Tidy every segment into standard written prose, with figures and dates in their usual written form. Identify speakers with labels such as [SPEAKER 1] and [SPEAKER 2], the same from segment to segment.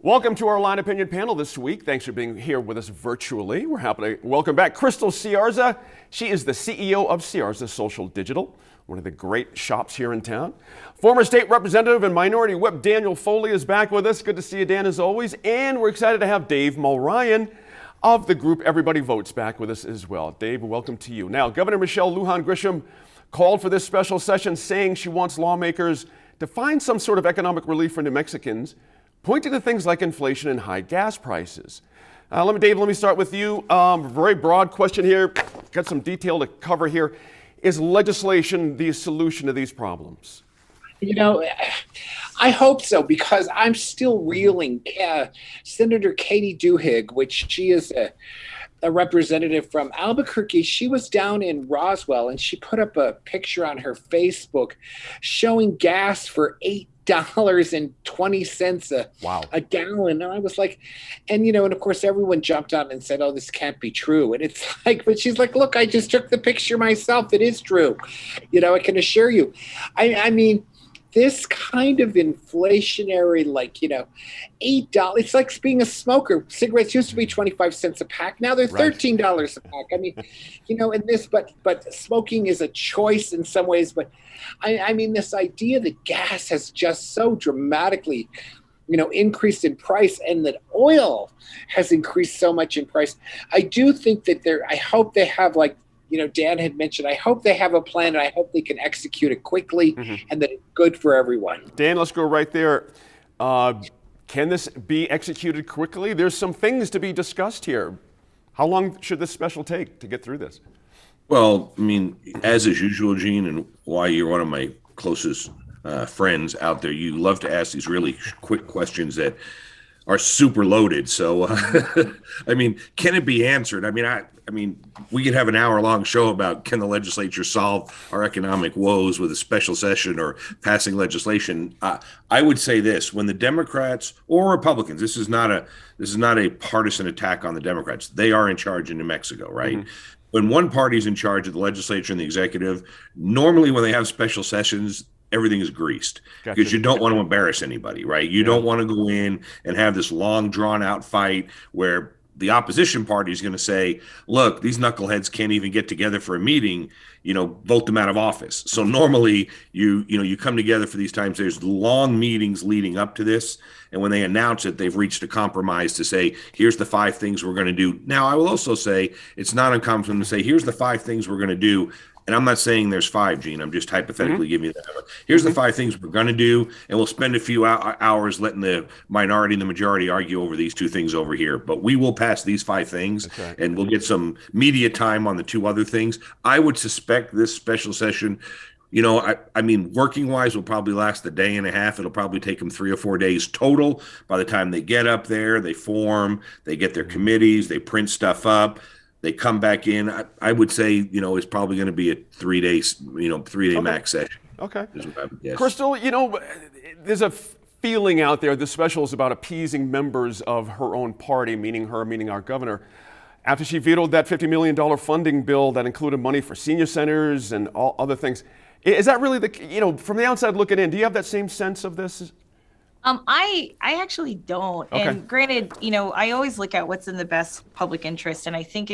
[SPEAKER 1] Welcome to our Line Opinion panel this week. Thanks for being here with us virtually. We're happy to welcome back Crystal Ciarza. She is the CEO of Ciarza Social Digital, one of the great shops here in town. Former state representative and minority whip Daniel Foley is back with us. Good to see you, Dan, as always. And we're excited to have Dave Mulryan of the group Everybody Votes back with us as well. Dave, welcome to you. Now, Governor Michelle Lujan Grisham called for this special session, saying she wants lawmakers to find some sort of economic relief for New Mexicans, pointing to things like inflation and high gas prices. Dave, let me start with you. Very broad question here. Got some detail to cover here. Is legislation the solution to these problems?
[SPEAKER 2] You know, I hope so, because I'm still reeling. Senator Katie Duhigg, which she is a representative from Albuquerque, she was down in Roswell and she put up a picture on her Facebook showing gas for $8.20 a gallon. And I was like, and of course everyone jumped on and said, oh, this can't be true. And it's like, but she's like, look, I just took the picture myself. It is true. I can assure you. I mean, this kind of inflationary, $8, it's like being a smoker. Cigarettes used to be 25 cents a pack. Now they're $13 a pack. I mean, and this, but smoking is a choice in some ways. But I mean, this idea that gas has just so dramatically, increased in price, and that oil has increased so much in price. I do think that I hope they have, Dan had mentioned, I hope they have a plan, and I hope they can execute it quickly, and that it's good for everyone.
[SPEAKER 1] Dan, let's go right there. Can this be executed quickly? There's some things to be discussed here. How long should this special take to get through this?
[SPEAKER 3] Well, I mean, as is usual, Gene, and why you're one of my closest friends out there, you love to ask these really quick questions that are super loaded. So, I mean, can it be answered? I mean, we could have an hour-long show about can the legislature solve our economic woes with a special session or passing legislation. I would say this: when the Democrats or Republicans, this is not a partisan attack on the Democrats. They are in charge in New Mexico, right? Mm-hmm. When one party is in charge of the legislature and the executive, normally when they have special sessions, everything is greased because you don't want to embarrass anybody, right? You don't want to go in and have this long drawn out fight where the opposition party is going to say, look, these knuckleheads can't even get together for a meeting, vote them out of office. So normally you come together for these times. There's long meetings leading up to this. And when they announce it, they've reached a compromise to say, here's the 5 things we're going to do. Now, I will also say it's not uncommon for them to say, here's the 5 things we're going to do. And I'm not saying there's 5, Gene. I'm just hypothetically giving you that. Here's the 5 things we're going to do, and we'll spend a few hours letting the minority and the majority argue over these 2 things over here. But we will pass these 5 things, and we'll get some media time on the 2 other things. I would suspect this special session, I mean, working-wise will probably last a day and a half. It'll probably take them 3 or 4 days total. By the time they get up there, they form, they get their committees, they print stuff up. They come back in. I would say, it's probably going to be a 3 days, 3 day max session.
[SPEAKER 1] Okay. Crystal, there's a feeling out there this special is about appeasing members of her own party, meaning our governor, after she vetoed that $50 million funding bill that included money for senior centers and all other things. Is that really from the outside looking in, do you have that same sense of this?
[SPEAKER 4] I actually don't. Okay. And granted, I always look at what's in the best public interest. And I think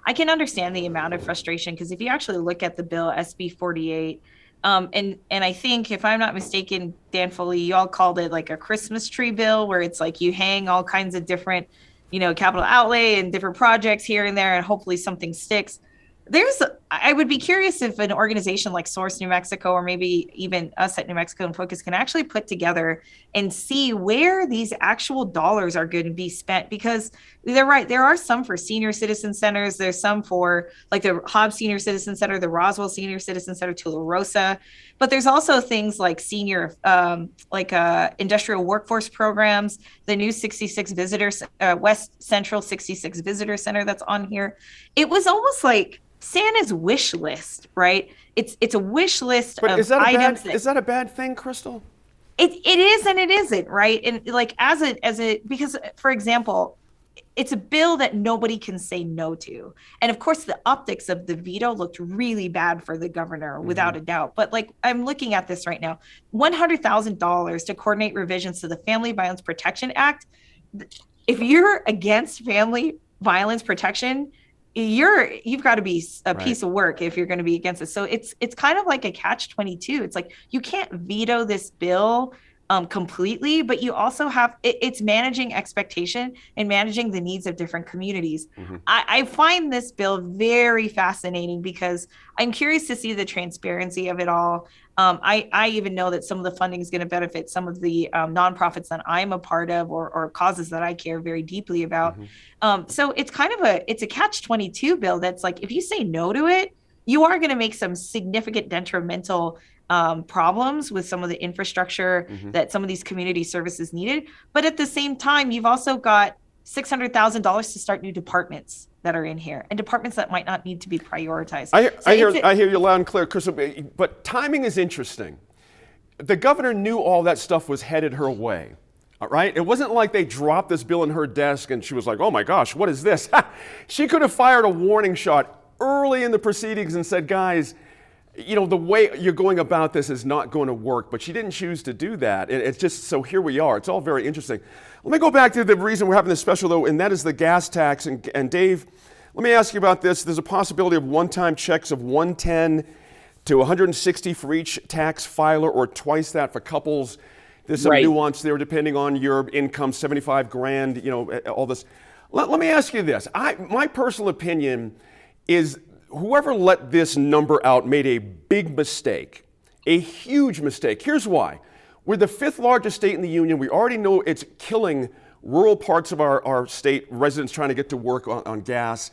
[SPEAKER 4] I can understand the amount of frustration, because if you actually look at the bill, SB 48, and I think, if I'm not mistaken, Dan Foley, you all called it like a Christmas tree bill, where it's like you hang all kinds of different, capital outlay and different projects here and there, and hopefully something sticks. I would be curious if an organization like Source New Mexico, or maybe even us at New Mexico in Focus, can actually put together and see where these actual dollars are going to be spent, because they're right. There are some for senior citizen centers. There's some for like the Hobbs Senior Citizen Center, the Roswell Senior Citizen Center, Tularosa, but there's also things like senior, industrial workforce programs, the new 66 visitors, West Central 66 Visitor Center that's on here. It was almost like Santa's wish list, right? It's a wish list of items.
[SPEAKER 1] Is that a bad thing, Crystal?
[SPEAKER 4] It is and it isn't, right? And like as a because, for example, it's a bill that nobody can say no to. And of course, the optics of the veto looked really bad for the governor, without a doubt. But like, I'm looking at this right now, $100,000 to coordinate revisions to the Family Violence Protection Act. If you're against family violence protection, you've got to be a piece of work if you're going to be against it. So it's kind of like a catch-22. It's like, you can't veto this bill completely, but you also have it's managing expectation and managing the needs of different communities. I find this bill very fascinating because I'm curious to see the transparency of it all. I even know that some of the funding is going to benefit some of the nonprofits that I'm a part of, or causes that I care very deeply about. So it's kind of a catch-22 bill that's like, if you say no to it, you are going to make some significant detrimental problems with some of the infrastructure that some of these community services needed. But at the same time, you've also got $600,000 to start new departments that are in here, and departments that might not need to be prioritized.
[SPEAKER 1] I hear you loud and clear, Crystal, but timing is interesting. The governor knew all that stuff was headed her way. All right? It wasn't like they dropped this bill in her desk and she was like, oh my gosh, what is this? She could have fired a warning shot early in the proceedings and said, guys, you know, the way you're going about this is not going to work, but she didn't choose to do that. It's just, so here we are. It's all very interesting. Let me go back to the reason we're having this special, though, and that is the gas tax. And Dave, let me ask you about this. There's a possibility of one-time checks of $110 to $160 for each tax filer, or twice that for couples. There's some nuance there depending on your income, 75 grand, you know, all this. Let me ask you this. My personal opinion is whoever let this number out made a big mistake, a huge mistake. Here's why. We're the 5th largest state in the union. We already know it's killing rural parts of our state, residents trying to get to work on gas.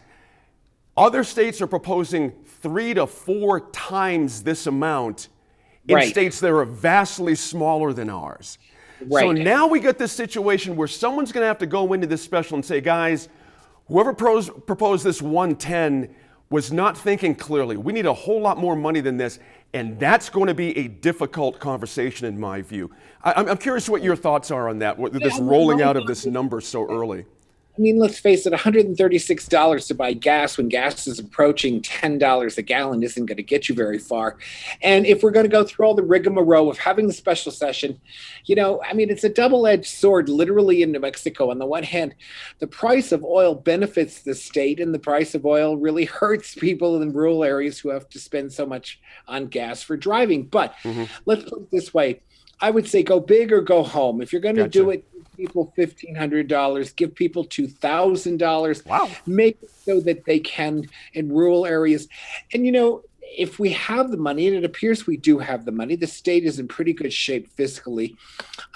[SPEAKER 1] Other states are proposing 3 to 4 times this amount in states that are vastly smaller than ours. So now we get this situation where someone's going to have to go into this special and say, guys, whoever proposed this 110 was not thinking clearly. We need a whole lot more money than this, and that's going to be a difficult conversation in my view. I'm curious what your thoughts are on that, this rolling out of this number so early.
[SPEAKER 2] I mean, let's face it, $136 to buy gas when gas is approaching $10 a gallon isn't going to get you very far. And if we're going to go through all the rigmarole of having the special session, you know, I mean, it's a double-edged sword, literally, in New Mexico. On the one hand, the price of oil benefits the state, and the price of oil really hurts people in rural areas who have to spend so much on gas for driving. But let's put it this way. I would say go big or go home. If you're going to do it, people $1,500, give people $2,000.
[SPEAKER 1] Wow.
[SPEAKER 2] Make it so that they can in rural areas. And, you know, if we have the money, and it appears we do have the money, the state is in pretty good shape fiscally.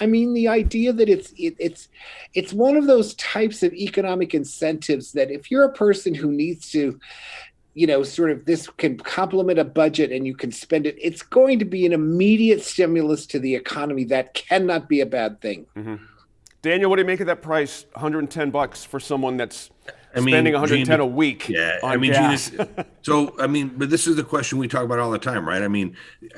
[SPEAKER 2] I mean, the idea that it's one of those types of economic incentives that if you're a person who needs to, you know, sort of, this can complement a budget and you can spend it, it's going to be an immediate stimulus to the economy. That cannot be a bad thing.
[SPEAKER 1] Daniel, what do you make of that price? $110 for someone that's spending $110 a week on gas.
[SPEAKER 3] But this is the question we talk about all the time, right? I mean,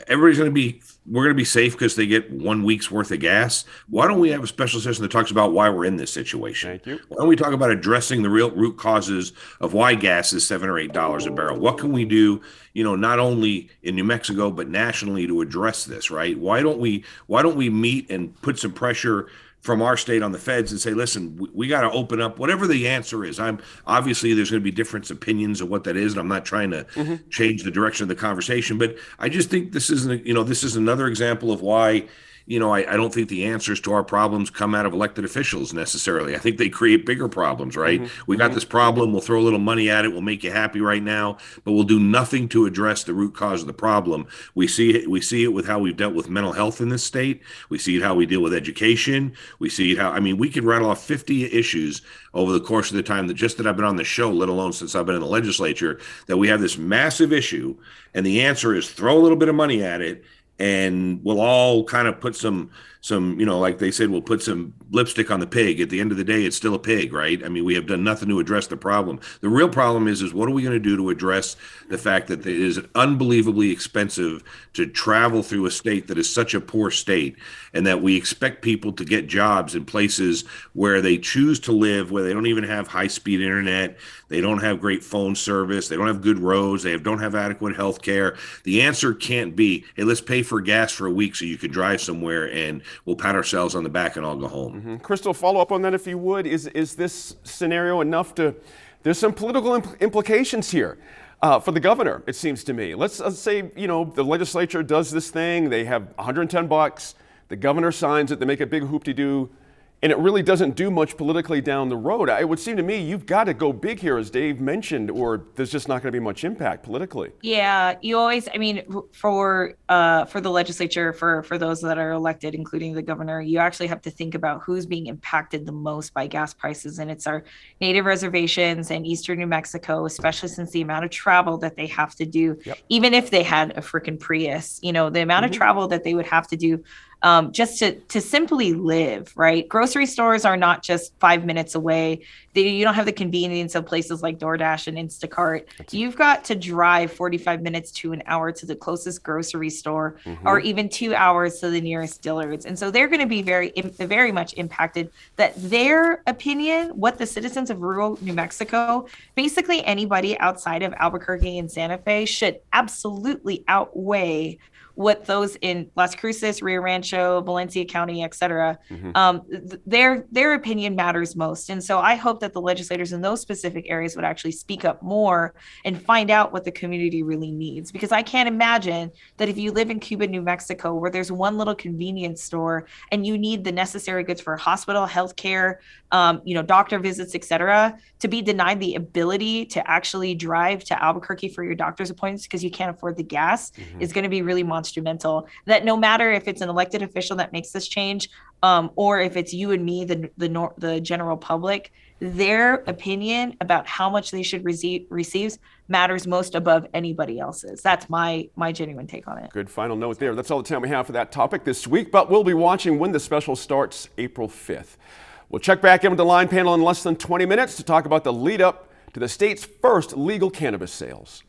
[SPEAKER 3] we're going to be safe because they get 1 week's worth of gas. Why don't we have a special session that talks about why we're in this situation?
[SPEAKER 1] Thank you.
[SPEAKER 3] Why don't we talk about addressing the real root causes of why gas is $7 or $8 a barrel? What can we do, you know, not only in New Mexico, but nationally to address this, right? Why don't we meet and put some pressure from our state on the feds and say, listen, we got to open up whatever the answer is. Obviously there's going to be different opinions of what that is, and I'm not trying to change the direction of the conversation, but I just think this is another example of why, you know, I don't think the answers to our problems come out of elected officials necessarily. I think they create bigger problems, right? We got this problem, we'll throw a little money at it, we'll make you happy right now, but we'll do nothing to address the root cause of the problem. We see it with how we've dealt with mental health in this state. We see it how we deal with education. We see it how, I mean, we could rattle off 50 issues over the course of the time that I've been on the show, let alone since I've been in the legislature, that we have this massive issue, and the answer is throw a little bit of money at it and we'll all kind of put some, like they said, we'll put some lipstick on the pig. At the end of the day, it's still a pig, right? I mean, we have done nothing to address the problem. The real problem is what are we going to do to address the fact that it is unbelievably expensive to travel through a state that is such a poor state, and that we expect people to get jobs in places where they choose to live, where they don't even have high-speed internet, they don't have great phone service, they don't have good roads, don't have adequate health care. The answer can't be, hey, let's pay for gas for a week so you can drive somewhere and we'll pat ourselves on the back and all go home.
[SPEAKER 1] Mm-hmm. Crystal, follow up on that if you would. Is this scenario enough there's some political implications here for the governor, it seems to me. Let's say, the legislature does this thing, they have $110, the governor signs it, they make a big hoop-de-doo, and it really doesn't do much politically down the road. It would seem to me you've got to go big here, as Dave mentioned, or there's just not going to be much impact politically.
[SPEAKER 4] Yeah, you always, for the legislature, for those that are elected, including the governor, you actually have to think about who's being impacted the most by gas prices. And it's our native reservations and eastern New Mexico, especially since the amount of travel that they have to do, even if they had a freaking Prius, the amount of travel that they would have to do just to simply live, right? Grocery stores are not just 5 minutes away. You don't have the convenience of places like DoorDash and Instacart. You've got to drive 45 minutes to an hour to the closest grocery store, or even 2 hours to the nearest Dillard's. And so they're going to be very much impacted. That their opinion, what the citizens of rural New Mexico, basically anybody outside of Albuquerque and Santa Fe, should absolutely outweigh what those in Las Cruces, Rio Rancho, Valencia County, et cetera, their opinion matters most. And so I hope that the legislators in those specific areas would actually speak up more and find out what the community really needs. Because I can't imagine that if you live in Cuba, New Mexico, where there's one little convenience store and you need the necessary goods for hospital, healthcare, doctor visits, et cetera, to be denied the ability to actually drive to Albuquerque for your doctor's appointments because you can't afford the gas is going to be really monumental. That no matter if it's an elected official that makes this change, or if it's you and me, the general public, their opinion about how much they should receive matters most above anybody else's. That's my genuine take on it.
[SPEAKER 1] Good final note there. That's all the time we have for that topic this week, but we'll be watching when the special starts April 5th. We'll check back in with the line panel in less than 20 minutes to talk about the lead up to the state's first legal cannabis sales.